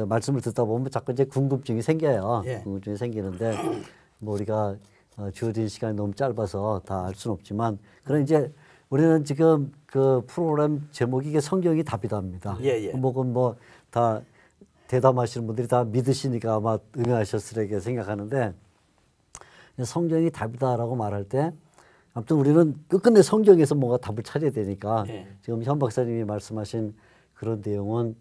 말씀을 듣다 보면 자꾸 이제 궁금증이 생겨요. 예. 궁금증이 생기는데 뭐 우리가 주어진 시간이 너무 짧아서 다 알 수는 없지만 그런 이제 우리는 지금 그 프로그램 제목이 이게 성경이 답이다입니다. 예. 뭐 다 대담하시는 분들이 다 믿으시니까 아마 응하셨으리라 생각하는데 성경이 답이다라고 말할 때 아무튼 우리는 끝끝내 성경에서 뭔가 답을 찾아야 되니까 지금 현 박사님이 말씀하신 그런 내용은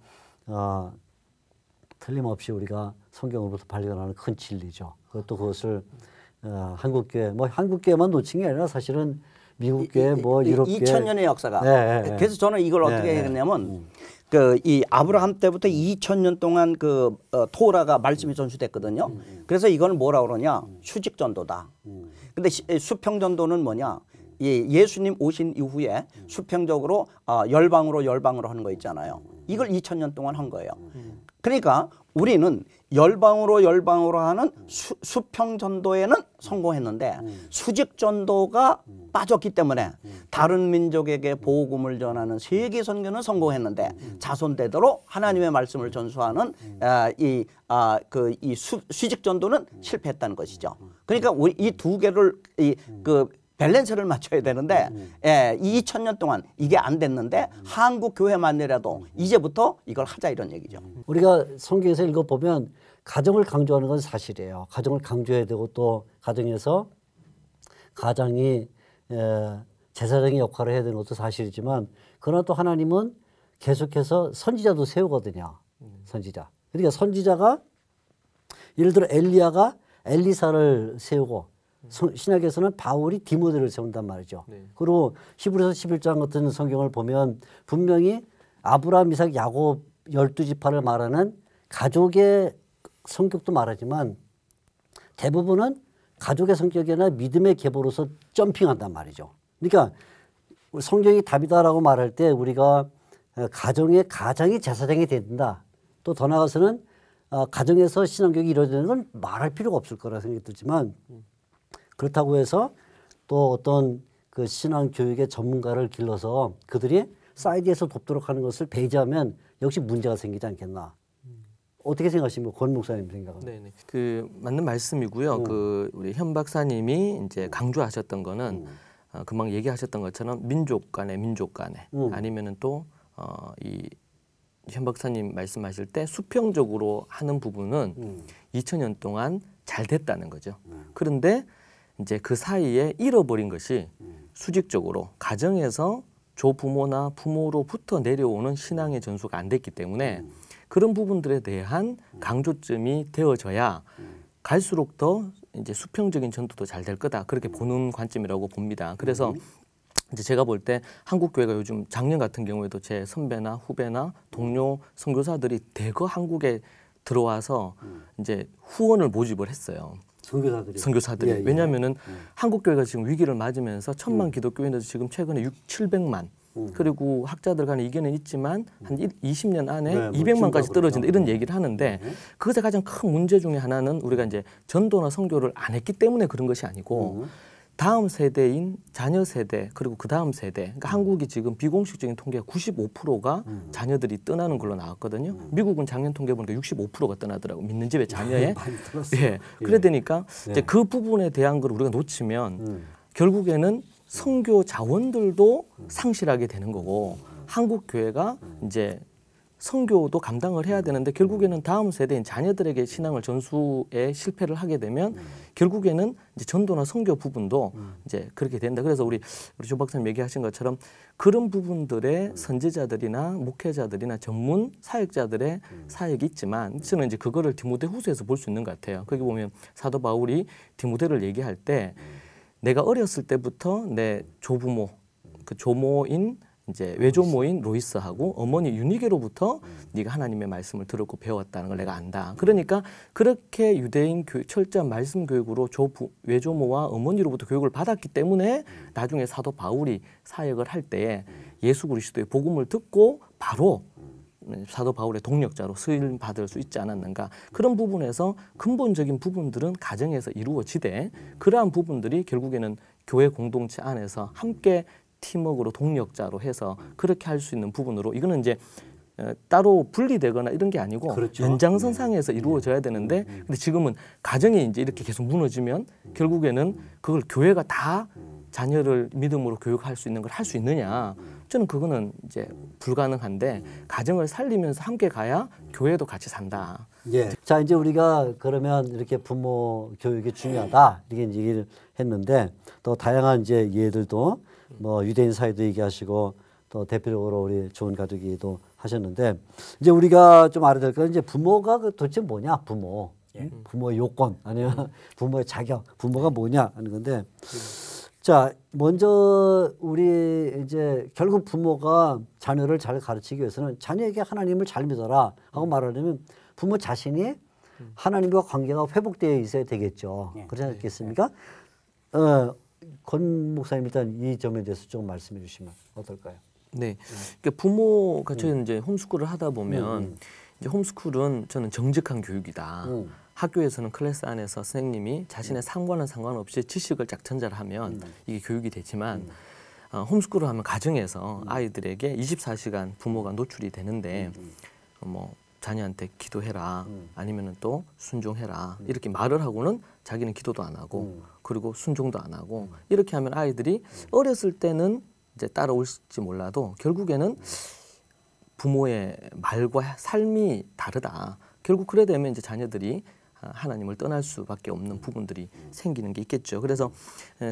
틀림없이 우리가 성경으로부터 발견하는 큰 진리죠. 그것을 한국교회 뭐 한국교회만 놓친 게 아니라 사실은 미국교회 뭐 유럽교회 2000년의 역사가 그래서 저는 이걸 어떻게 했냐면 이 아브라함 때부터 2000년 동안 토라가 말씀이 전수됐거든요. 그래서 이건 뭐라 그러냐 수직전도다. 근데 수평전도는 뭐냐 예수님 오신 이후에 수평적으로 열방으로 하는 거 있잖아요. 이걸 2000년 동안 한 거예요. 그러니까 우리는 열방으로 하는 수평전도에는 성공했는데 수직전도가 빠졌기 때문에 다른 민족에게 복음을 전하는 세계선교는 성공했는데 자손대대로 하나님의 말씀을 전수하는 수직전도는 실패했다는 것이죠. 그러니까 우리 이 두 개를 밸런스를 맞춰야 되는데 2000년 동안 이게 안 됐는데 한국 교회만이라도 이제부터 이걸 하자 이런 얘기죠. 우리가 성경에서 읽어보면 가정을 강조하는 건 사실이에요. 가정을 강조해야 되고 또 가정에서 가장이 제사장의 역할을 해야 되는 것도 사실이지만 그러나 또 하나님은 계속해서 선지자도 세우거든요. 선지자. 그러니까 선지자가 예를 들어 엘리야가 엘리사를 세우고 신약에서는 바울이 디모데를 세운단 말이죠. 그리고 히브리서 11장 같은 성경을 보면 분명히 아브라함, 이삭, 야곱 12지파를 말하는 가족의 성격도 말하지만 대부분은 가족의 성격이나 믿음의 계보로서 점핑한단 말이죠. 그러니까 성경이 답이다라고 말할 때 우리가 가장이 제사장이 된다. 또 더 나아가서는 가정에서 신앙교육이 이루어지는 건 말할 필요가 없을 거라 생각이 들지만 그렇다고 해서 또 어떤 그 신앙 교육의 전문가를 길러서 그들이 사이드에서 돕도록 하는 것을 배제하면 역시 문제가 생기지 않겠나. 어떻게 생각하십니까? 권 목사님 생각은? 네네. 맞는 말씀이고요. 우리 현 박사님이 이제 강조하셨던 거는 금방 얘기하셨던 것처럼 민족 간에 아니면은 또 이 현 박사님 말씀하실 때 수평적으로 하는 부분은 2000년 동안 잘 됐다는 거죠. 그런데 이제 그 사이에 잃어버린 것이 수직적으로 가정에서 조부모나 부모로부터 내려오는 신앙의 전수가 안 됐기 때문에 그런 부분들에 대한 강조점이 되어져야 갈수록 더 이제 수평적인 전도도 잘 될 거다 그렇게 보는 관점이라고 봅니다. 그래서 이제 제가 볼 때 한국 교회가 요즘 작년 같은 경우에도 제 선배나 후배나 동료 선교사들이 대거 한국에 들어와서 이제 후원을 모집을 했어요. 선교사들이. 왜냐하면은 한국 교회가 지금 위기를 맞으면서 1000만 기독교인들 지금 최근에 700만 그리고 학자들 간에 이견은 있지만 한 20년 안에 200만까지 떨어진다 이런 얘기를 하는데 그것의 가장 큰 문제 중에 하나는 우리가 이제 전도나 선교를 안 했기 때문에 그런 것이 아니고 다음 세대인 자녀 세대 그리고 그 다음 세대 그러니까 한국이 지금 비공식적인 통계가 95%가 자녀들이 떠나는 걸로 나왔거든요. 미국은 작년 통계 보니까 65%가 떠나더라고 믿는 집의 자녀에. 그래 되니까 이제 그 부분에 대한 걸 우리가 놓치면 결국에는 선교 자원들도 상실하게 되는 거고 한국 교회가 이제 선교도 감당을 해야 되는데 결국에는 다음 세대인 자녀들에게 신앙을 전수에 실패를 하게 되면 결국에는 이제 전도나 선교 부분도 이제 그렇게 된다. 그래서 우리 조 박사님 얘기하신 것처럼 그런 부분들의 선지자들이나 목회자들이나 전문 사역자들의 사역이 있지만 저는 이제 그거를 디모데후서에서 볼 수 있는 것 같아요. 거기 보면 사도 바울이 디모데를 얘기할 때 내가 어렸을 때부터 내 조부모 그 조모인 이제 외조모인 로이스하고 어머니 유니게로부터 네가 하나님의 말씀을 들었고 배웠다는 걸 내가 안다. 그러니까 그렇게 유대인 철저한 말씀 교육으로 외조모와 어머니로부터 교육을 받았기 때문에 나중에 사도 바울이 사역을 할 때에 예수 그리스도의 복음을 듣고 바로 사도 바울의 동력자로 쓰임 받을 수 있지 않았는가. 그런 부분에서 근본적인 부분들은 가정에서 이루어지되 그러한 부분들이 결국에는 교회 공동체 안에서 함께 팀워크로 동력자로 해서 그렇게 할 수 있는 부분으로 이거는 이제 따로 분리되거나 이런 게 아니고 그렇죠. 연장선상에서 이루어져야 되는데 근데 지금은 가정이 이제 이렇게 계속 무너지면 결국에는 그걸 교회가 다 자녀를 믿음으로 교육할 수 있는 걸 할 수 있느냐? 저는 그거는 이제 불가능한데 가정을 살리면서 함께 가야 교회도 같이 산다. 예. 자, 이제 우리가 그러면 이렇게 부모 교육이 중요하다 이렇게 얘기를 했는데 또 다양한 이제 예들도 뭐 유대인 사회도 얘기하시고 또 대표적으로 우리 좋은 가족이도 하셨는데 이제 우리가 좀 알아야 될 건 이제 부모가 도대체 뭐냐? 부모. 부모의 요건 아니면 부모의 자격, 부모가 뭐냐 하는 건데 자, 먼저 우리 이제 결국 부모가 자녀를 잘 가르치기 위해서는 자녀에게 하나님을 잘 믿어라 하고 말하려면 부모 자신이 하나님과 관계가 회복되어 있어야 되겠죠. 그렇지 않겠습니까? 권 목사님 일단 이 점에 대해서 좀 말씀해 주시면 어떨까요? 네, 그러니까 부모가 저희 이제 홈스쿨을 하다 보면 이제 홈스쿨은 저는 정직한 교육이다. 학교에서는 클래스 안에서 선생님이 자신의 상관은 상관없이 지식을 쫙 전달을 하면 이게 교육이 되지만 홈스쿨을 하면 가정에서 아이들에게 24시간 부모가 노출이 되는데 뭐 자녀한테 기도해라 아니면은 또 순종해라 이렇게 말을 하고는 자기는 기도도 안 하고 그리고 순종도 안 하고 이렇게 하면 아이들이 어렸을 때는 이제 따라올지 몰라도 결국에는 부모의 말과 삶이 다르다. 결국 그래 되면 이제 자녀들이 하나님을 떠날 수밖에 없는 부분들이 생기는 게 있겠죠. 그래서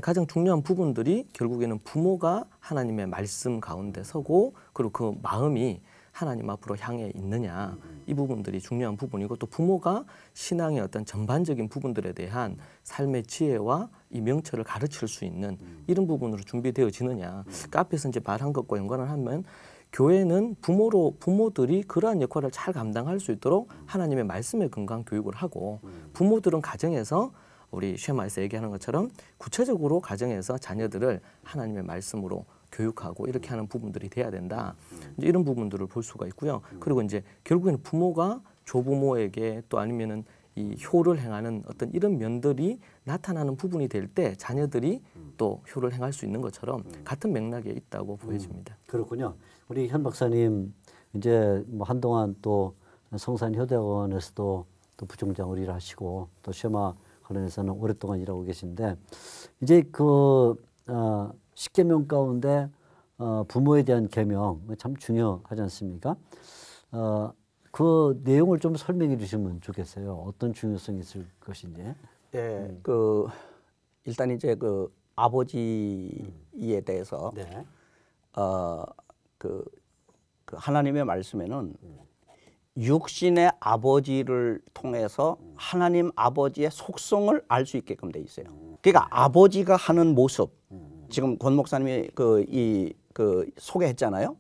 가장 중요한 부분들이 결국에는 부모가 하나님의 말씀 가운데 서고 그리고 그 마음이 하나님 앞으로 향해 있느냐 이 부분들이 중요한 부분이고 또 부모가 신앙의 어떤 전반적인 부분들에 대한 삶의 지혜와 이 명철을 가르칠 수 있는 이런 부분으로 준비되어지느냐 그 앞에서 이제 말한 것과 연관을 하면 교회는 부모들이 그러한 역할을 잘 감당할 수 있도록 하나님의 말씀의 건강 교육을 하고 부모들은 가정에서 우리 쉐마에서 얘기하는 것처럼 구체적으로 가정에서 자녀들을 하나님의 말씀으로 교육하고 이렇게 하는 부분들이 돼야 된다. 이제 이런 부분들을 볼 수가 있고요. 그리고 이제 결국에는 부모가 조부모에게 또 아니면은 이 효를 행하는 어떤 이런 면들이 나타나는 부분이 될 때 자녀들이 또 효를 행할 수 있는 것처럼 같은 맥락에 있다고 보여집니다. 그렇군요. 우리 현 박사님 이제 뭐 한동안 또 성산효대학원에서도 또 부총장을 일하시고 또 쉐마 관련해서는 오랫동안 일하고 계신데 이제 그 10계명 가운데 부모에 대한 계명 참 중요하지 않습니까? 그 내용을 좀 설명해 주시면 좋겠어요. 어떤 중요성이 있을 것인지. 예, 일단 이제 그 아버지에 대해서 네. 그 하나님의 말씀에는 육신의 아버지를 통해서 하나님 아버지의 속성을 알 수 있게끔 돼 있어요. 그러니까 아버지가 하는 모습, 지금 권 목사님이 소개했잖아요.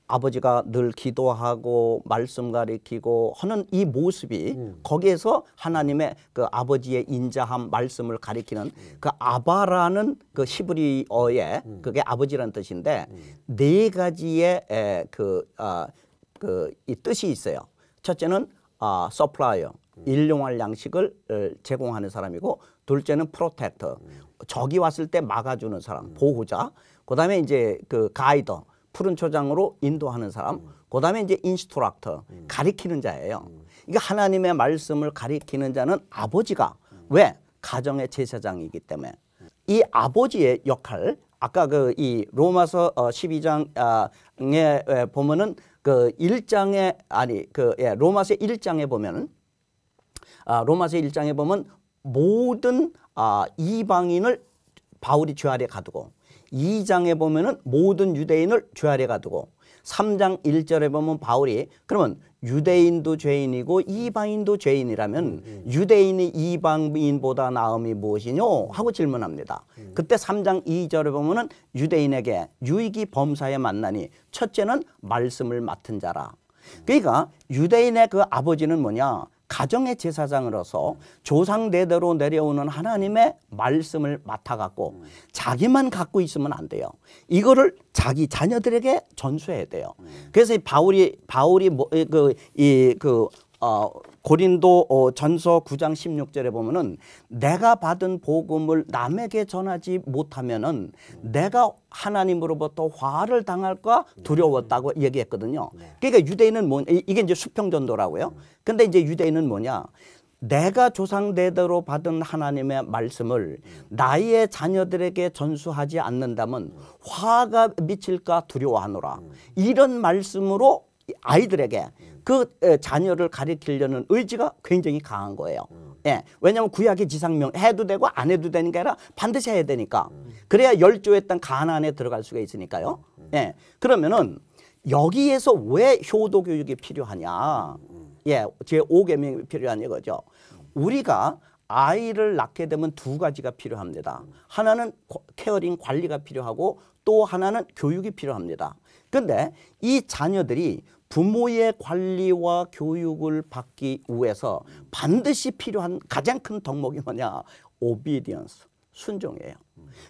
아버지가 늘 기도하고 말씀 가리키고 하는 이 모습이 거기에서 하나님의 그 아버지의 인자함 말씀을 가리키는 그 아바라는 그 히브리어에 그게 아버지라는 뜻인데 네 가지의 이 뜻이 있어요. 첫째는 서플라이어 일용할 양식을 제공하는 사람이고 둘째는 프로텍터 적이 왔을 때 막아주는 사람 보호자 그다음에 이제 그 가이더 푸른 초장으로 인도하는 사람, 그다음에 이제 인스트럭터, 가리키는 자예요. 이게 하나님의 말씀을 가리키는 자는 아버지가 왜? 가정의 제사장이기 때문에 이 아버지의 역할, 아까 이 로마서 12장에 보면은 그 1장에 로마서 1장에 보면은 로마서 1장에 보면 모든 이방인을 바울이 죄 아래 가두고 2장에 보면은 모든 유대인을 죄 아래 가두고 3장 1절에 보면 바울이 그러면 유대인도 죄인이고 이방인도 죄인이라면 유대인이 이방인보다 나음이 무엇이뇨? 하고 질문합니다. 그때 3장 2절에 보면은 유대인에게 유익이 범사에 만나니 첫째는 말씀을 맡은 자라. 그러니까 유대인의 그 아버지는 뭐냐? 가정의 제사장으로서 조상대대로 내려오는 하나님의 말씀을 맡아갖고 자기만 갖고 있으면 안 돼요. 이거를 자기 자녀들에게 전수해야 돼요. 그래서 바울이 고린도 전서 9장 16절에 보면은 내가 받은 복음을 남에게 전하지 못하면은 내가 하나님으로부터 화를 당할까 두려웠다고 얘기했거든요. 그러니까 유대인은 이게 이제 수평전도라고요. 근데 이제 유대인은 뭐냐? 내가 조상대대로 받은 하나님의 말씀을 나의 자녀들에게 전수하지 않는다면 화가 미칠까 두려워하노라. 이런 말씀으로 아이들에게 그 자녀를 가르치려는 의지가 굉장히 강한 거예요. 예, 왜냐하면 구약의 지상명 해도 되고 안 해도 되는 게 아니라 반드시 해야 되니까. 그래야 열조의 땅 가나안에 들어갈 수가 있으니까요. 예, 그러면은 여기에서 왜 효도 교육이 필요하냐? 예, 제 5계명이 필요한 이거죠. 우리가 아이를 낳게 되면 두 가지가 필요합니다. 하나는 케어링 관리가 필요하고 또 하나는 교육이 필요합니다. 그런데 이 자녀들이 부모의 관리와 교육을 받기 위해서 반드시 필요한 가장 큰 덕목이 뭐냐? 오비디언스, 순종이에요.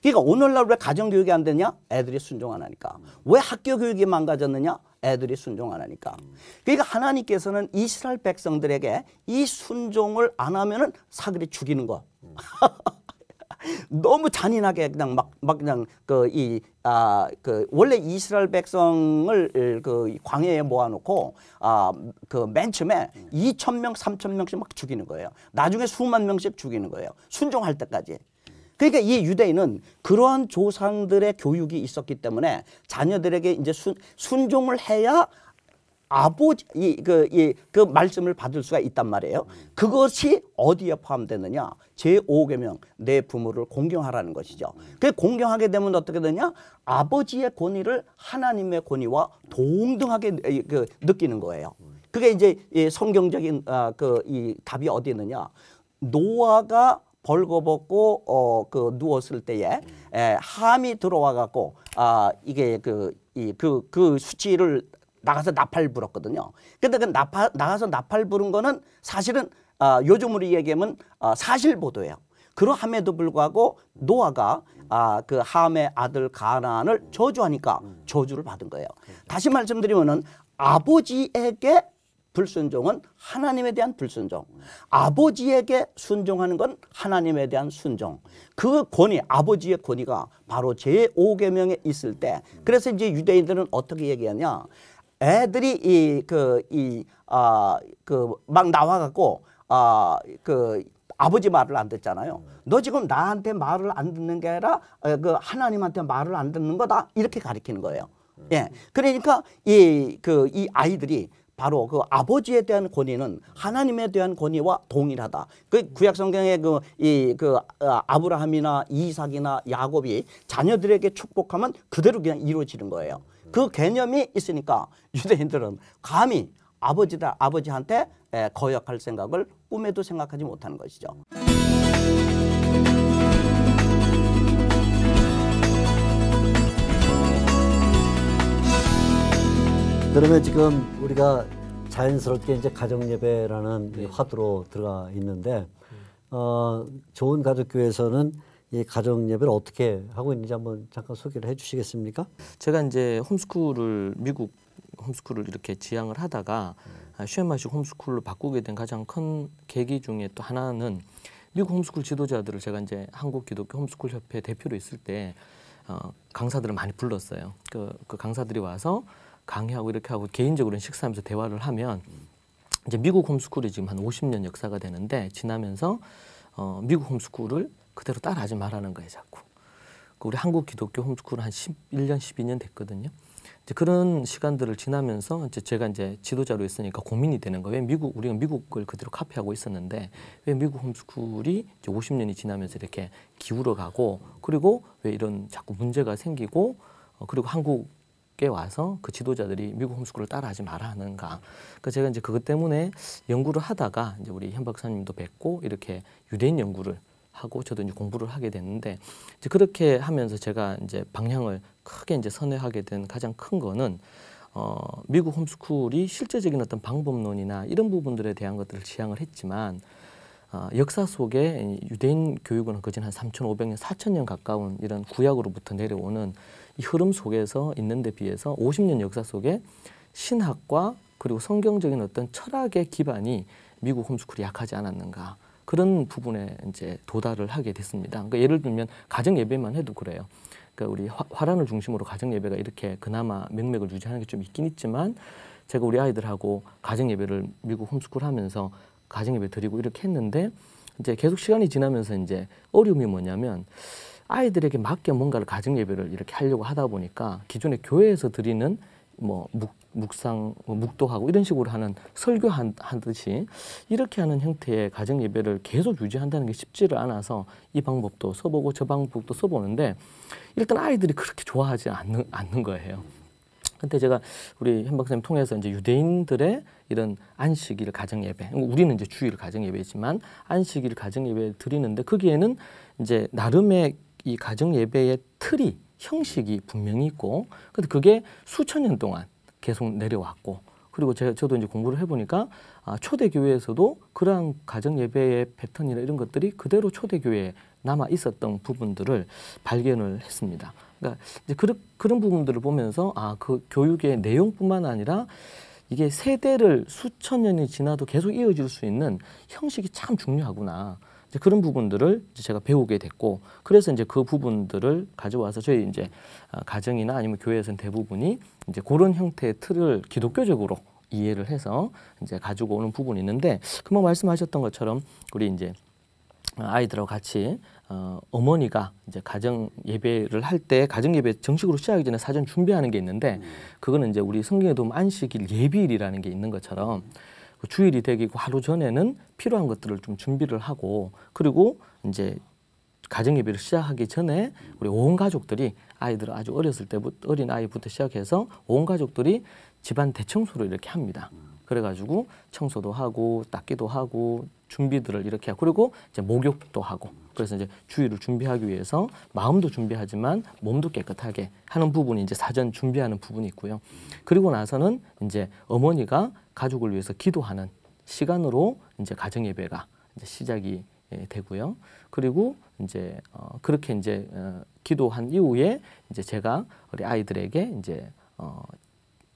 그러니까 오늘날 왜 가정교육이 안 되냐? 애들이 순종 안 하니까. 왜 학교 교육이 망가졌느냐? 애들이 순종 안 하니까. 그러니까 하나님께서는 이스라엘 백성들에게 이 순종을 안 하면은 사그리 죽이는 거. 너무 잔인하게 그냥 그냥 원래 이스라엘 백성을 그 광야에 모아놓고 그 맨 처음에 2,000명, 3,000명씩 막 죽이는 거예요. 나중에 수만 명씩 죽이는 거예요. 순종할 때까지. 그러니까 이 유대인은 그러한 조상들의 교육이 있었기 때문에 자녀들에게 이제 순종을 해야 아버지 그 말씀을 받을 수가 있단 말이에요. 그것이 어디에 포함되느냐? 제5계명 내 부모를 공경하라는 것이죠. 그 공경하게 되면 어떻게 되냐? 아버지의 권위를 하나님의 권위와 동등하게 느끼는 거예요. 그게 이제 성경적인 이 답이 어디 있느냐? 노아가 벌거벗고 누웠을 때에 함이 들어와 갖고 이게 그 수치를 나가서 나팔 불었거든요. 근데 그 나가서 나팔 부른 거는 사실은 요즘으로 얘기하면 사실보도예요. 그러함에도 불구하고 노아가 그 함의 아들 가나안을 저주하니까 저주를 받은 거예요. 다시 말씀드리면은 아버지에게 불순종은 하나님에 대한 불순종. 아버지에게 순종하는 건 하나님에 대한 순종. 그 권위, 아버지의 권위가 바로 제5계명에 있을 때, 그래서 이제 유대인들은 어떻게 얘기하냐? 애들이 막 나와갖고 아버지 말을 안 듣잖아요. 너 지금 나한테 말을 안 듣는 게 아니라 그 하나님한테 말을 안 듣는 거다, 이렇게 가르치는 거예요. 예, 그러니까 이 아이들이 바로 그 아버지에 대한 권위는 하나님에 대한 권위와 동일하다. 그 구약 성경의 아브라함이나 이삭이나 야곱이 자녀들에게 축복하면 그대로 그냥 이루어지는 거예요. 그 개념이 있으니까 유대인들은 감히 아버지한테 거역할 생각을 꿈에도 생각하지 못하는 것이죠. 그러면 지금 우리가 자연스럽게 이제 가정예배라는 화두로 들어가 있는데, 좋은 가족교회에서는 이 가정예배를 어떻게 하고 있는지 한번 잠깐 소개를 해주시겠습니까? 제가 이제 미국 홈스쿨을 이렇게 지향을 하다가 슈엠마식 홈스쿨로 바꾸게 된 가장 큰 계기 중에 또 하나는 미국 홈스쿨 지도자들을 제가 이제 한국 기독교 홈스쿨 협회 대표로 있을 때 강사들을 많이 불렀어요. 그 강사들이 와서 강의하고 이렇게 하고 개인적으로 식사하면서 대화를 하면 이제 미국 홈스쿨이 지금 한 50년 역사가 되는데 지나면서 미국 홈스쿨을 그대로 따라하지 말라는 거예요, 자꾸. 우리 한국 기독교 홈스쿨은 한 11년, 12년 됐거든요. 이제 그런 시간들을 지나면서 이제 제가 이제 지도자로 있으니까 고민이 되는 거예요. 왜 우리가 미국을 그대로 카피하고 있었는데 왜 미국 홈스쿨이 이제 50년이 지나면서 이렇게 기울어가고, 그리고 왜 이런 자꾸 문제가 생기고, 그리고 한국에 와서 그 지도자들이 미국 홈스쿨을 따라하지 말아 하는가. 그러니까 제가 이제 그것 때문에 연구를 하다가 이제 우리 현 박사님도 뵙고 이렇게 유대인 연구를 하고 저도 이제 공부를 하게 됐는데, 이제 그렇게 하면서 제가 이제 방향을 크게 이제 선회하게 된 가장 큰 거는 미국 홈스쿨이 실제적인 어떤 방법론이나 이런 부분들에 대한 것들을 지향을 했지만 역사 속에 유대인 교육은 거진 한 3,500년, 4,000년 가까운 이런 구약으로부터 내려오는 이 흐름 속에서 있는 데 비해서 50년 역사 속에 신학과 그리고 성경적인 어떤 철학의 기반이 미국 홈스쿨이 약하지 않았는가 그런 부분에 이제 도달을 하게 됐습니다. 그러니까 예를 들면 가정 예배만 해도 그래요. 그러니까 우리 화란을 중심으로 가정 예배가 이렇게 그나마 맥락을 유지하는 게 좀 있긴 있지만 제가 우리 아이들하고 가정 예배를 미국 홈스쿨 하면서 가정 예배 드리고 이렇게 했는데 이제 계속 시간이 지나면서 이제 어려움이 뭐냐면 아이들에게 맞게 뭔가를 가정 예배를 이렇게 하려고 하다 보니까 기존에 교회에서 드리는 뭐 묵상, 묵도하고 이런 식으로 하는 설교하듯이 이렇게 하는 형태의 가정 예배를 계속 유지한다는 게 쉽지를 않아서 이 방법도 써보고 저 방법도 써보는데 일단 아이들이 그렇게 좋아하지 않는 거예요. 근데 제가 우리 현 박사님 통해서 이제 유대인들의 이런 안식일 가정 예배, 우리는 이제 주일 가정 예배지만 안식일 가정 예배 드리는데 거기에는 이제 나름의 이 가정 예배의 틀이 형식이 분명히 있고, 근데 그게 수천 년 동안 계속 내려왔고, 그리고 저도 이제 공부를 해보니까 초대 교회에서도 그러한 가정 예배의 패턴이나 이런 것들이 그대로 초대 교회에 남아 있었던 부분들을 발견을 했습니다. 그러니까 이제 그런 부분들을 보면서 그 교육의 내용뿐만 아니라 이게 세대를 수천 년이 지나도 계속 이어질 수 있는 형식이 참 중요하구나. 이제 그런 부분들을 이제 제가 배우게 됐고, 그래서 이제 그 부분들을 가져와서 저희 이제 가정이나 아니면 교회에서는 대부분이 이제 그런 형태의 틀을 기독교적으로 이해를 해서 이제 가지고 오는 부분이 있는데, 금방 말씀하셨던 것처럼 우리 이제 아이들하고 같이 어머니가 이제 가정 예배를 할 때 가정 예배 정식으로 시작하기 전에 사전 준비하는 게 있는데, 그거는 이제 우리 성경에도 보면 안식일 예비일이라는 게 있는 것처럼 주일이 되기 하루 전에는 필요한 것들을 좀 준비를 하고, 그리고 이제 가정 예배를 시작하기 전에 우리 온 가족들이 아이들 아주 어렸을 때부터 어린 아이부터 시작해서 온 가족들이 집안 대청소를 이렇게 합니다. 그래가지고 청소도 하고 닦기도 하고 준비들을 이렇게 하고, 그리고 이제 목욕도 하고, 그래서 이제 주일을 준비하기 위해서 마음도 준비하지만 몸도 깨끗하게 하는 부분이 이제 사전 준비하는 부분이 있고요. 그리고 나서는 이제 어머니가 가족을 위해서 기도하는 시간으로 이제 가정 예배가 이제 시작이 되고요. 그리고 이제 그렇게 이제 기도한 이후에 이제 제가 우리 아이들에게 이제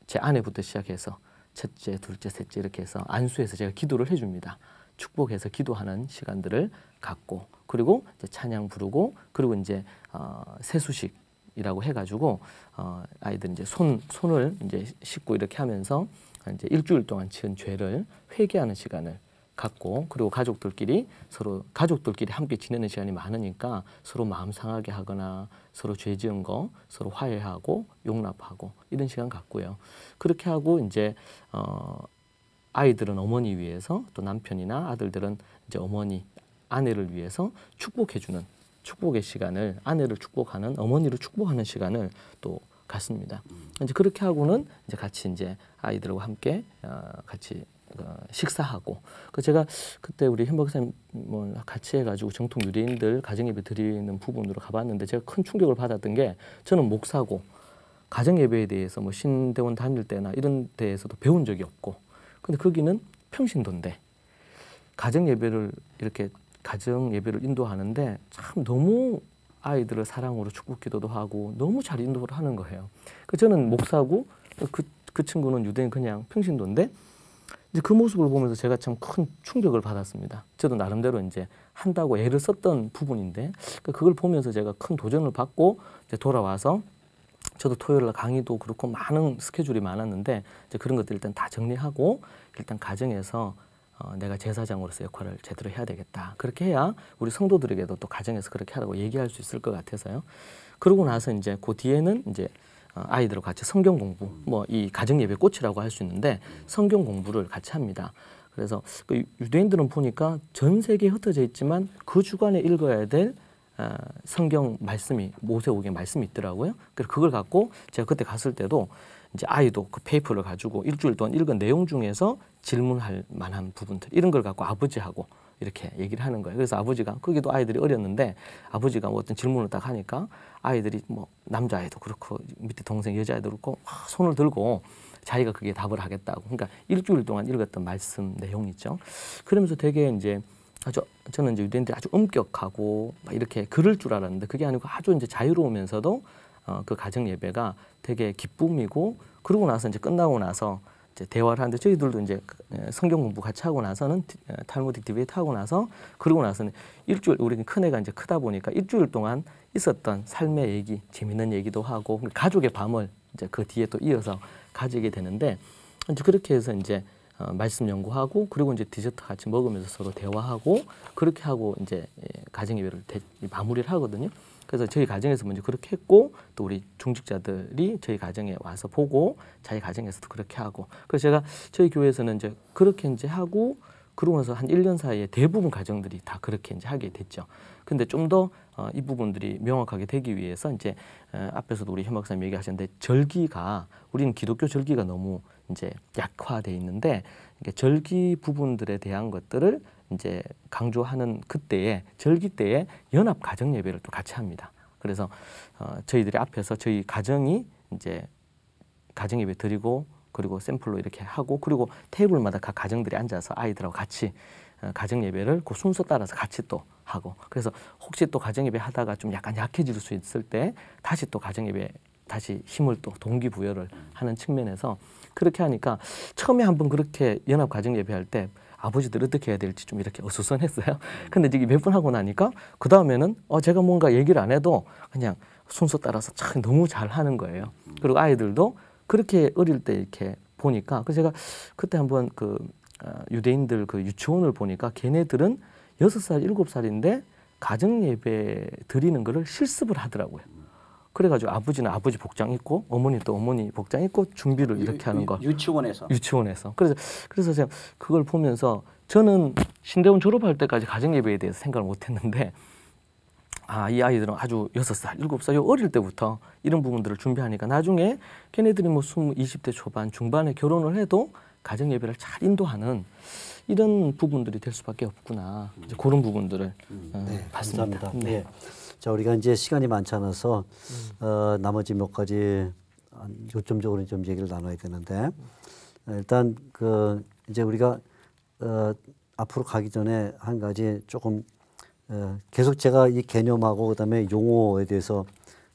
제 아내부터 시작해서 첫째, 둘째, 셋째 이렇게 해서 안수해서 제가 기도를 해줍니다. 축복해서 기도하는 시간들을 갖고, 그리고 이제 찬양 부르고, 그리고 이제 세수식이라고 해가지고 아이들 이제 손을 이제 씻고 이렇게 하면서 이제 일주일 동안 지은 죄를 회개하는 시간을 갖고, 그리고 가족들끼리 함께 지내는 시간이 많으니까 서로 마음 상하게 하거나 서로 죄 지은 거 서로 화해하고 용납하고 이런 시간 갖고요. 그렇게 하고 이제 아이들은 어머니 위해서, 또 남편이나 아들들은 이제 어머니, 아내를 위해서 축복해주는 축복의 시간을, 아내를 축복하는, 어머니를 축복하는 시간을 또 갖습니다. 이제 그렇게 하고는 이제 같이 이제 아이들과 함께 같이 식사하고, 그 제가 그때 우리 현 박사님 같이 해가지고 정통 유대인들 가정예배 드리는 부분으로 가봤는데 제가 큰 충격을 받았던 게, 저는 목사고 가정예배에 대해서 뭐 신대원 다닐 때나 이런 데에서도 배운 적이 없고, 근데 거기는 평신도인데 가정예배를 인도하는데 참 너무 아이들을 사랑으로 축복기도도 하고 너무 잘 인도를 하는 거예요. 저는 목사고 그 친구는 유대인 그냥 평신도인데 이제 그 모습을 보면서 제가 참 큰 충격을 받았습니다. 저도 나름대로 이제 한다고 애를 썼던 부분인데 그걸 보면서 제가 큰 도전을 받고 이제 돌아와서, 저도 토요일날 강의도 그렇고 많은 스케줄이 많았는데 이제 그런 것들 일단 다 정리하고 일단 가정에서 내가 제사장으로서 역할을 제대로 해야 되겠다. 그렇게 해야 우리 성도들에게도 또 가정에서 그렇게 하라고 얘기할 수 있을 것 같아서요. 그러고 나서 이제 그 뒤에는 이제 아이들과 같이 성경 공부, 뭐 이 가정 예배 꽃이라고 할 수 있는데 성경 공부를 같이 합니다. 그래서 그 유대인들은 보니까 전 세계에 흩어져 있지만 그 주간에 읽어야 될 성경 말씀이, 모세오경의 말씀이 있더라고요. 그래서 그걸 갖고 제가 그때 갔을 때도 이제 아이도 그 페이퍼를 가지고 일주일 동안 읽은 내용 중에서 질문할 만한 부분들, 이런 걸 갖고 아버지하고 이렇게 얘기를 하는 거예요. 그래서 아버지가, 거기도 아이들이 어렸는데 아버지가 뭐 어떤 질문을 딱 하니까 아이들이 뭐 남자아이도 그렇고 밑에 동생 여자아이도 그렇고 손을 들고 자기가 그게 답을 하겠다고. 그러니까 일주일 동안 읽었던 말씀 내용 있죠. 그러면서 되게 이제 저는 이제 유대인들이 아주 엄격하고 막 이렇게 그럴 줄 알았는데 그게 아니고 아주 이제 자유로우면서도 그 가정 예배가 되게 기쁨이고, 그러고 나서 이제 끝나고 나서 이제 대화를 하는데 저희들도 이제 성경 공부 같이 하고 나서는 탈무딕 디베이트 하고 나서 그러고 나서는 일주일 우리 큰 애가 이제 크다 보니까 일주일 동안 있었던 삶의 얘기, 재밌는 얘기도 하고 가족의 밤을 이제 그 뒤에 또 이어서 가지게 되는데 이제 그렇게 해서 이제 말씀 연구하고 그리고 이제 디저트 같이 먹으면서 서로 대화하고 그렇게 하고 이제 가정 예배를 마무리를 하거든요. 그래서 저희 가정에서 먼저 그렇게 했고 또 우리 중직자들이 저희 가정에 와서 보고 자기 가정에서도 그렇게 하고 그래서 제가 저희 교회에서는 이제 그렇게 이제 하고 그러고 나서 한 1년 사이에 대부분 가정들이 다 그렇게 이제 하게 됐죠. 근데 좀 더 이 부분들이 명확하게 되기 위해서 이제 앞에서도 우리 현 박사님 얘기하셨는데 절기가 우리는 기독교 절기가 너무 이제 약화돼 있는데 이게 절기 부분들에 대한 것들을 이제 강조하는 그때에 절기 때에 연합 가정 예배를 또 같이 합니다. 그래서 저희들이 앞에서 저희 가정이 이제 가정 예배 드리고 그리고 샘플로 이렇게 하고 그리고 테이블마다 각 가정들이 앉아서 아이들하고 같이 가정 예배를 그 순서 따라서 같이 또 하고 그래서 혹시 또 가정 예배 하다가 좀 약간 약해질 수 있을 때 다시 또 가정 예배 다시 힘을 또 동기부여를 하는 측면에서 그렇게 하니까 처음에 한번 그렇게 연합 가정 예배할 때 아버지들 어떻게 해야 될지 좀 이렇게 어수선했어요. 근데 이제 몇 번 하고 나니까 그 다음에는 제가 뭔가 얘기를 안 해도 그냥 순서 따라서 참 너무 잘 하는 거예요. 그리고 아이들도 그렇게 어릴 때 이렇게 보니까 그래서 제가 그때 한번 그 유대인들 그 유치원을 보니까 걔네들은 6살, 7살인데 가정 예배 드리는 거를 실습을 하더라고요. 그래가지고 아버지는 아버지 복장 입고 어머니 또 어머니 복장 입고 준비를 이렇게 하는 거. 유치원에서. 그래서 제가 그걸 보면서 저는 신대원 졸업할 때까지 가정 예배에 대해서 생각을 못했는데 이 아이들은 아주 6살, 7살 어릴 때부터 이런 부분들을 준비하니까 나중에 걔네들이 뭐 20대 초반, 중반에 결혼을 해도 가정 예배를 잘 인도하는 이런 부분들이 될 수밖에 없구나. 이제 그런 부분들을 봤습니다. 감사합니다. 네. 자, 우리가 이제 시간이 많지 않아서 나머지 몇 가지 요점적으로 좀 얘기를 나눠야 되는데 일단 그 이제 우리가 앞으로 가기 전에 한 가지 조금 계속 제가 이 개념하고 그다음에 용어에 대해서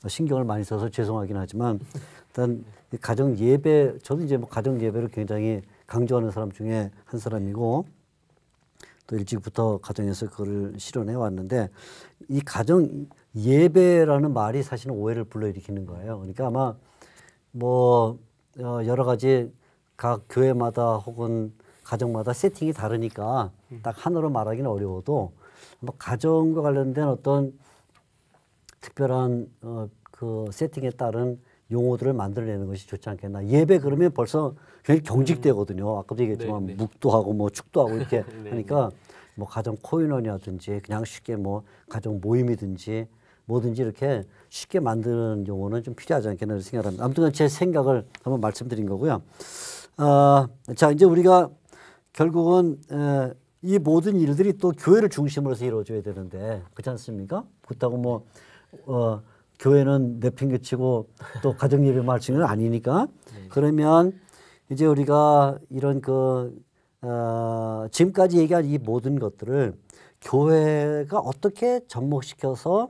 신경을 많이 써서 죄송하긴 하지만 일단 가정 예배 저도 이제 뭐 가정 예배를 굉장히 강조하는 사람 중에 한 사람이고 또 일찍부터 가정에서 그걸 실현해 왔는데 이 가정 예배라는 말이 사실은 오해를 불러일으키는 거예요. 그러니까 아마 뭐 여러 가지 각 교회마다 혹은 가정마다 세팅이 다르니까 딱 하나로 말하기는 어려워도 뭐 가정과 관련된 어떤 특별한 그 세팅에 따른 용어들을 만들어내는 것이 좋지 않겠나. 예배 그러면 벌써 굉장히 경직되거든요. 아까도 얘기했지만 묵도 하고 뭐 축도 하고 이렇게 하니까 뭐 가정 코인원이라든지 그냥 쉽게 뭐 가정 모임이든지 뭐든지 이렇게 쉽게 만드는 용어는 좀 필요하지 않겠나 생각합니다. 아무튼 제 생각을 한번 말씀드린 거고요. 자, 이제 우리가 결국은 이 모든 일들이 또 교회를 중심으로 해서 이루어져야 되는데 그렇지 않습니까? 그렇다고 뭐 교회는 내팽개치고 또 가정 예배만 할 수 있는 건 아니니까 그러면 이제 우리가 이런 지금까지 얘기한 이 모든 것들을 교회가 어떻게 접목시켜서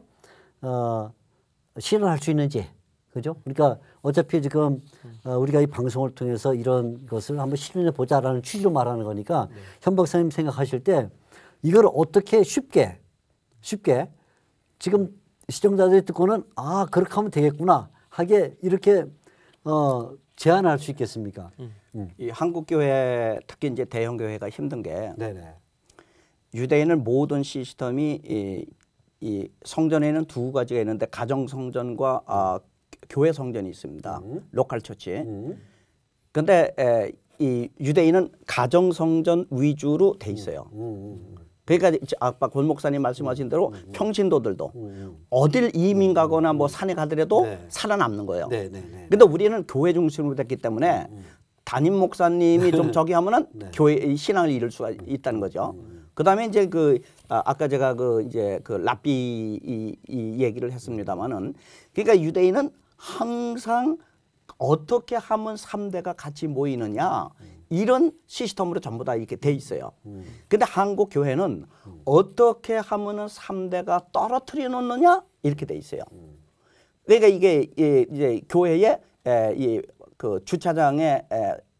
실현할 수 있는지, 그죠? 그러니까 어차피 지금 우리가 이 방송을 통해서 이런 것을 한번 실현해 보자라는 취지로 말하는 거니까 현 박사님 생각하실 때 이걸 어떻게 쉽게 지금 시청자들이 듣고는 그렇게 하면 되겠구나 하게 이렇게 제안할 수 있겠습니까? 이 한국 교회 특히 이제 대형 교회가 힘든 게 네네. 유대인은 모든 시스템이 이 성전에는 두 가지가 있는데 가정 성전과 교회 성전이 있습니다. 로컬 처치. 근데 이 유대인은 가정 성전 위주로 돼 있어요. 그러니까 아까 권 목사님 말씀하신 대로 평신도들도 어딜 이민 가거나 뭐 산에 가더라도 살아남는 거예요. 근데 우리는 교회 중심으로 됐기 때문에 담임 목사님이 좀 저기 하면은 교회 신앙을 잃을 수가 있다는 거죠. 그다음에 이제 아까 제가 이제 랍비 이 얘기를 했습니다마는 그러니까 유대인은 항상 어떻게 하면 3대가 같이 모이느냐 이런 시스템으로 전부 다 이렇게 돼 있어요. 근데 한국 교회는 어떻게 하면은 3대가 떨어뜨려 놓느냐 이렇게 돼 있어요. 그러니까 이게 이제 교회의 이 주차장에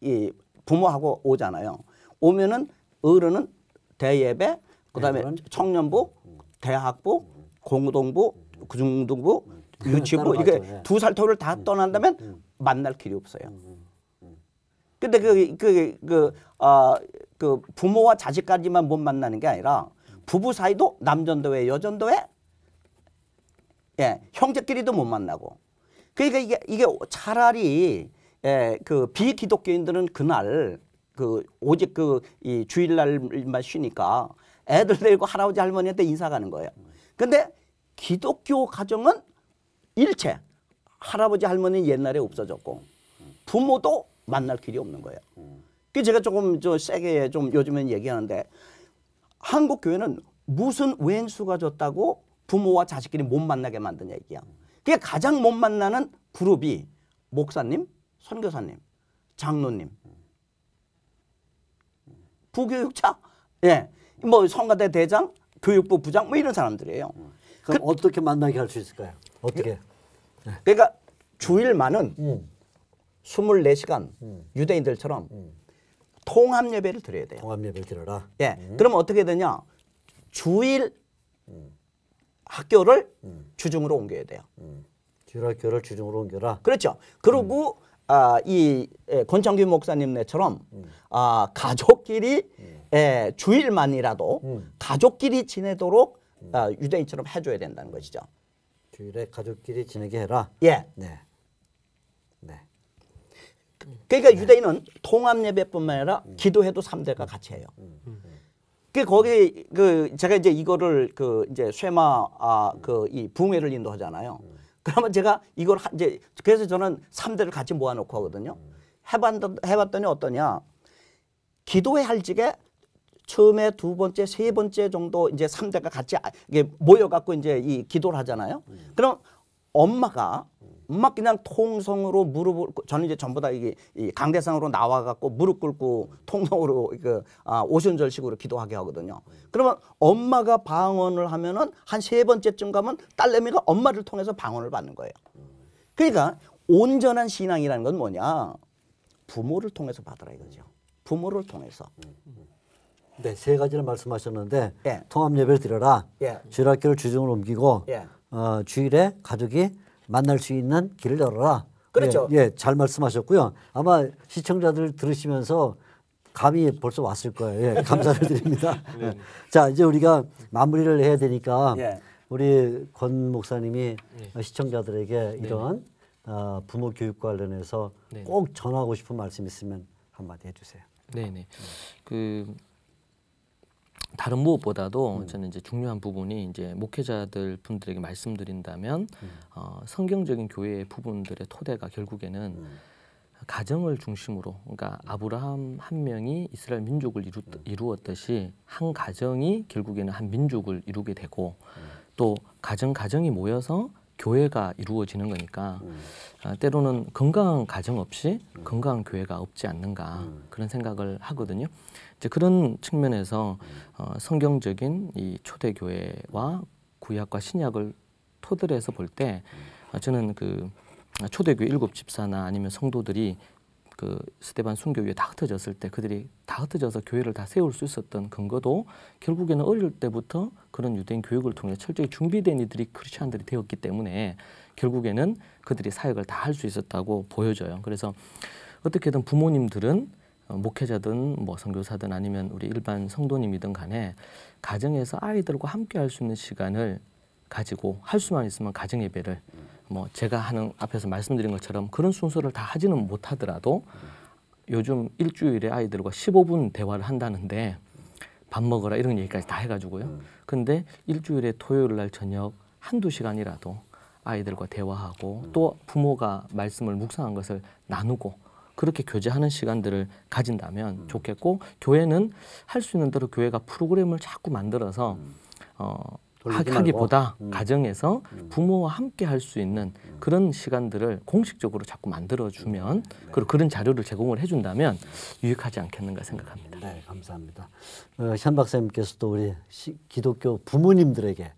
이 부모하고 오잖아요. 오면은 어른은 대예배, 그다음에 청년부, 대학부, 공동부, 중등부, 유치부 이게 네. 2살 터울을 다 떠난다면 만날 길이 없어요. 근데 그 부모와 자식까지만 못 만나는 게 아니라 부부 사이도 남전도회, 여전도회, 예, 형제끼리도 못 만나고. 그러니까 이게 차라리 그 비기독교인들은 그날 그 오직 이 주일날만 쉬니까 애들 데리고 할아버지 할머니한테 인사 가는 거예요. 근데 기독교 가정은 일체 할아버지 할머니는 옛날에 없어졌고 부모도 만날 길이 없는 거예요. 그 제가 조금 세게 좀 요즘엔 얘기하는데 한국 교회는 무슨 왼수가 졌다고 부모와 자식끼리 못 만나게 만드냐 얘기야. 그게 가장 못 만나는 그룹이 목사님, 선교사님, 장로님, 부교육자, 예, 뭐 성가대 대장, 교육부 부장 뭐 이런 사람들이에요. 그럼 어떻게 만나게 할 수 있을까요? 어떻게? 그러니까 주일만은 24시간 유대인들처럼 통합 예배를 드려야 돼요. 통합 예배를 드려라. 예, 그러면 어떻게 되냐? 주일 학교를 주중으로 옮겨야 돼요. 주일학교를 주중으로 옮겨라. 그렇죠. 그리고 이 권창규 목사님네처럼 가족끼리 주일만이라도 가족끼리 지내도록 유대인처럼 해줘야 된다는 것이죠. 주일에 가족끼리 지내게 해라. 예. 네. 네. 그러니까 유대인은 통합 예배뿐만 아니라 기도회도 3대가 같이 해요. 그 거기 제가 이제 이거를 이제 쇠마 이 붕회를 인도하잖아요. 그러면 제가 이걸 이제 그래서 저는 3대를 같이 모아놓고 하거든요. 해봤더니 어떠냐? 기도회 할 적에 처음에 2번째, 3번째 정도 이제 3대가 같이 이게 모여갖고 이제 이 기도를 하잖아요. 그럼 엄마가 그냥 통성으로 무릎을 저는 이제 전부 다 이 강대상으로 나와갖고 무릎 꿇고 통성으로 오순절식으로 기도하게 하거든요. 그러면 엄마가 방언을 하면은 한 3번째쯤 가면 딸내미가 엄마를 통해서 방언을 받는 거예요. 그러니까 온전한 신앙이라는 건 뭐냐? 부모를 통해서 받으라 이거죠. 부모를 통해서. 네, 3가지를 말씀하셨는데 예. 통합 예배를 드려라. 예. 주일학교를 주중으로 옮기고 예. 주일에 가족이 만날 수 있는 길을 열어라. 그렇죠. 예, 잘 말씀하셨고요. 아마 시청자들 들으시면서 감이 벌써 왔을 거예요. 예, 감사를 드립니다. 네. 자, 이제 우리가 마무리를 해야 되니까 예. 우리 권 목사님이 시청자들에게 이런 부모 교육 관련해서 꼭 전하고 싶은 말씀 있으면 한마디 해주세요. 네네. 다른 무엇보다도 저는 이제 중요한 부분이 이제 목회자들 분들에게 말씀드린다면 성경적인 교회의 부분들의 토대가 결국에는 가정을 중심으로, 그러니까 아브라함 한 명이 이스라엘 민족을 이루었듯이 한 가정이 결국에는 한 민족을 이루게 되고 또 가정이 모여서 교회가 이루어지는 거니까 때로는 건강한 가정 없이 건강한 교회가 없지 않는가 그런 생각을 하거든요. 이제 그런 측면에서 성경적인 이 초대교회와 구약과 신약을 토대로 해서 볼 때 저는 초대교회 7집사나 아니면 성도들이 스데반 순교위에 다 흩어졌을 때 그들이 다 흩어져서 교회를 다 세울 수 있었던 근거도 결국에는 어릴 때부터 그런 유대인 교육을 통해 철저히 준비된 이들이 크리스찬들이 되었기 때문에 결국에는 그들이 사역을 다 할 수 있었다고 보여져요. 그래서 어떻게든 부모님들은 목회자든 뭐 선교사든 아니면 우리 일반 성도님이든 간에 가정에서 아이들과 함께 할 수 있는 시간을 가지고 할 수만 있으면 가정 예배를 뭐 제가 하는 앞에서 말씀드린 것처럼 그런 순서를 다 하지는 못하더라도 요즘 일주일에 아이들과 15분 대화를 한다는데 밥 먹어라 이런 얘기까지 다 해가지고요. 근데 일주일에 토요일 날 저녁 1~2시간이라도 아이들과 대화하고 또 부모가 말씀을 묵상한 것을 나누고 그렇게 교제하는 시간들을 가진다면 좋겠고 교회는 할 수 있는 대로 교회가 프로그램을 자꾸 만들어서 하기보다 가정에서 부모와 함께 할 수 있는 그런 시간들을 공식적으로 자꾸 만들어주면 그리고 그런 자료를 제공을 해준다면 유익하지 않겠는가 생각합니다. 네, 감사합니다. 현 박사님께서도 우리 기독교 부모님들에게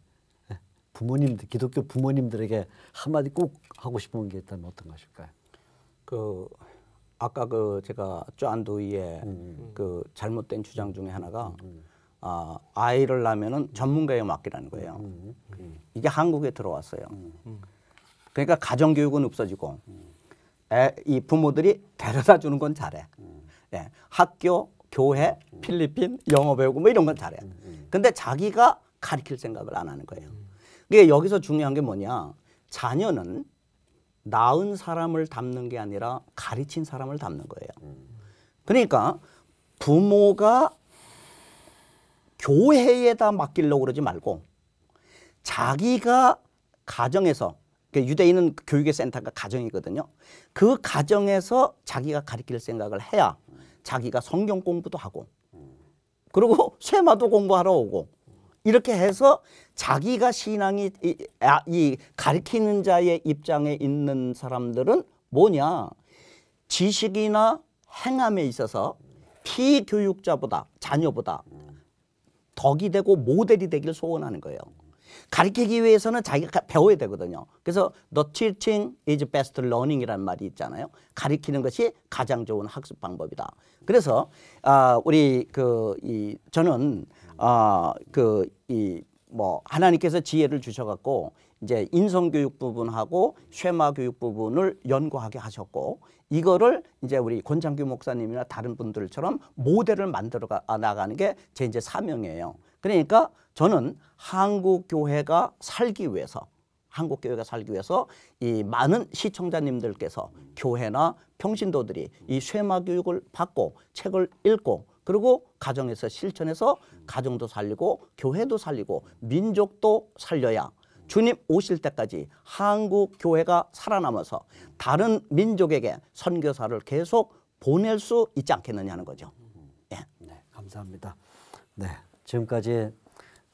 기독교 부모님들에게 한마디 꼭 하고 싶은 게 있다면 어떤 것일까요? 아까 그 제가 쫌두이의 그 잘못된 주장 중에 하나가 아이를 낳으면은 전문가에 맡기라는 거예요. 이게 한국에 들어왔어요. 그러니까 가정 교육은 없어지고 이 부모들이 데려다 주는 건 잘해. 예, 학교, 교회, 필리핀, 영어 배우고 뭐 이런 건 잘해. 근데 자기가 가르칠 생각을 안 하는 거예요. 그게 여기서 중요한 게 뭐냐? 자녀는 낳은 사람을 닮는 게 아니라 가르친 사람을 닮는 거예요. 그러니까 부모가 교회에다 맡기려고 그러지 말고 자기가 가정에서, 유대인은 교육의 센터가 가정이거든요. 그 가정에서 자기가 가르칠 생각을 해야 자기가 성경 공부도 하고 그리고 쇠마도 공부하러 오고 이렇게 해서 자기가 신앙이 이 가르치는 자의 입장에 있는 사람들은 뭐냐? 지식이나 행함에 있어서 피교육자보다 자녀보다 덕이 되고 모델이 되길 소원하는 거예요. 가르치기 위해서는 자기가 배워야 되거든요. 그래서 The teaching is best learning이라는 말이 있잖아요. 가르치는 것이 가장 좋은 학습 방법이다. 그래서 저는 뭐 하나님께서 지혜를 주셔갖고 이제 인성교육 부분하고 쉐마 교육 부분을 연구하게 하셨고 이거를 이제 우리 권창규 목사님이나 다른 분들처럼 모델을 만들어 나가는 게 제 이제 사명이에요. 그러니까 저는 한국 교회가 살기 위해서 이 많은 시청자님들께서 교회나 평신도들이 이 쉐마 교육을 받고 책을 읽고 그리고 가정에서 실천해서 가정도 살리고 교회도 살리고 민족도 살려야 주님 오실 때까지 한국 교회가 살아남아서 다른 민족에게 선교사를 계속 보낼 수 있지 않겠느냐는 거죠. 예. 네, 감사합니다. 네, 지금까지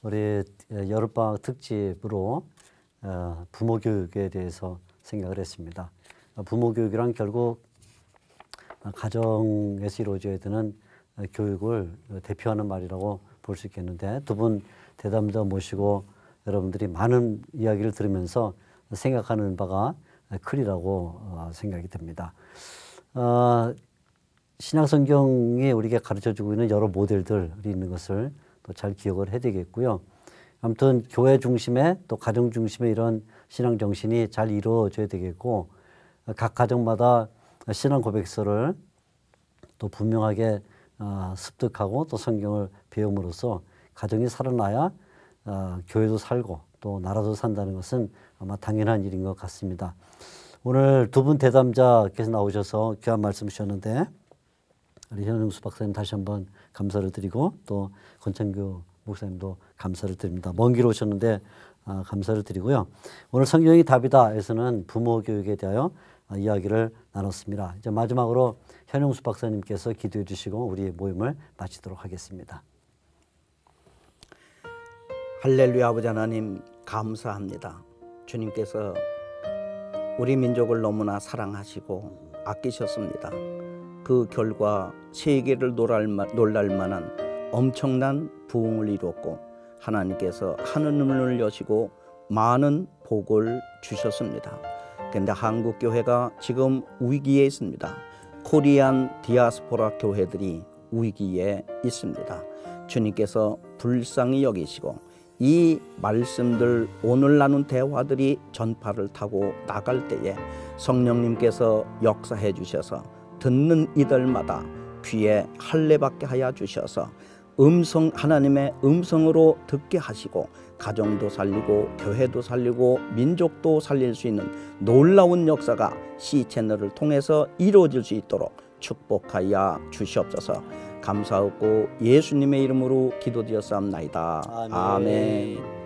우리 여름방학 특집으로 부모 교육에 대해서 생각을 했습니다. 부모 교육이란 결국 가정에서 이루어져야 되는 교육을 대표하는 말이라고 볼 수 있겠는데 두 분 대담자 모시고 여러분들이 많은 이야기를 들으면서 생각하는 바가 크리라고 생각이 듭니다. 신약성경이 우리에게 가르쳐주고 있는 여러 모델들이 있는 것을 또 잘 기억을 해야 되겠고요. 아무튼 교회 중심에 또 가정 중심에 이런 신앙 정신이 잘 이루어져야 되겠고 각 가정마다 신앙 고백서를 또 분명하게 습득하고 또 성경을 배움으로써 가정이 살아나야 교회도 살고 또 나라도 산다는 것은 아마 당연한 일인 것 같습니다. 오늘 두 분 대담자께서 나오셔서 귀한 말씀 주셨는데 우리 현영수 박사님 다시 한번 감사를 드리고 또 권창규 목사님도 감사를 드립니다. 먼 길 오셨는데 감사를 드리고요. 오늘 성경이 답이다에서는 부모 교육에 대하여 이야기를 나눴습니다. 이제 마지막으로 현영수 박사님께서 기도해 주시고 우리 모임을 마치도록 하겠습니다. 할렐루야. 아버지 하나님 감사합니다. 주님께서 우리 민족을 너무나 사랑하시고 아끼셨습니다. 그 결과 세계를 놀랄 만한 엄청난 부흥을 이루었고 하나님께서 하늘문을 여시고 많은 복을 주셨습니다. 그런데 한국 교회가 지금 위기에 있습니다. 코리안 디아스포라 교회들이 위기에 있습니다. 주님께서 불쌍히 여기시고 이 말씀들 오늘 나눈 대화들이 전파를 타고 나갈 때에 성령님께서 역사해 주셔서 듣는 이들마다 귀에 할례받게 하여 주셔서 하나님의 음성으로 듣게 하시고 가정도 살리고 교회도 살리고 민족도 살릴 수 있는 놀라운 역사가 C채널을 통해서 이루어질 수 있도록 축복하여 주시옵소서. 감사하고 예수님의 이름으로 기도드렸사옵나이다. 아멘.